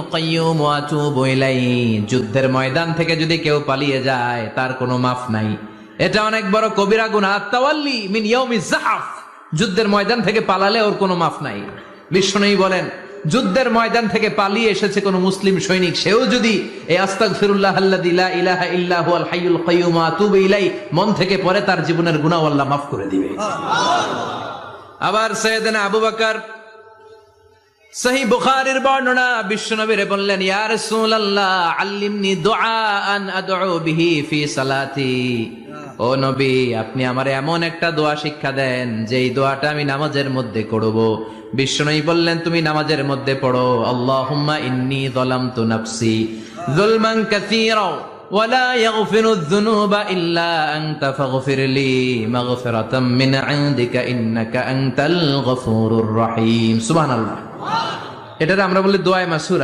কাইয়্যুম ওয়া আতুবু ইলাইহি। যুদ্ধের ময়দান থেকে যদি কেউ পালিয়ে যায় তার কোনো মাফ নাই। এটা অনেক বড় কবিরা গুনাহ। আত-তাওয়াল্লি মিন ইয়াউমিজ যাহফ, যুদ্ধের ময়দান থেকে পালালে ওর কোনো মাফ নাই। বিশ্বনবী বলেন, যুদ্ধের ময়দান থেকে পালিয়ে এসেছে কোন মুসলিম সৈনিক, সেও যদি এই আস্তাগফিরুল্লাহ আল্লাযী লা ইলাহা ইল্লা হুয়াল হাইয়ুল কাইয়্যুম ওয়া আতুবু ইলাইহি মন থেকে পড়ে, তার জীবনের গুনাহ আল্লাহ মাফ করে দিবে। আবার সাইয়েদনা আবু বকর, সহিহ বুখারীর বর্ণনা, বিশ্বনবীরে বললেন, ইয়া রাসূলুল্লাহ আল্লিমনি দুআআন আদউ বিহি ফি সালাতি। ও নবী, আপনি আমারে এমন একটা দোয়া শিক্ষা দেন যেই দোয়াটা আমি নামাজের মধ্যে করব। বিশ্বনবী বললেন, তুমি নামাজের মধ্যে পড়ো, আল্লাহুম্মা ইন্নী যালামতু নাফসি যুলমান কাসীরা ওয়া লা ইয়াগফিরুয যুনুবা ইল্লা আনতা ফাগফিরলি মাগফিরাতাম মিন ইনদিকা ইন্নাকা আনতাল গফুরুর রহিম। সুবহানাল্লাহ। এটারে আমরা বলি দোয়ায়ে মাসুরা।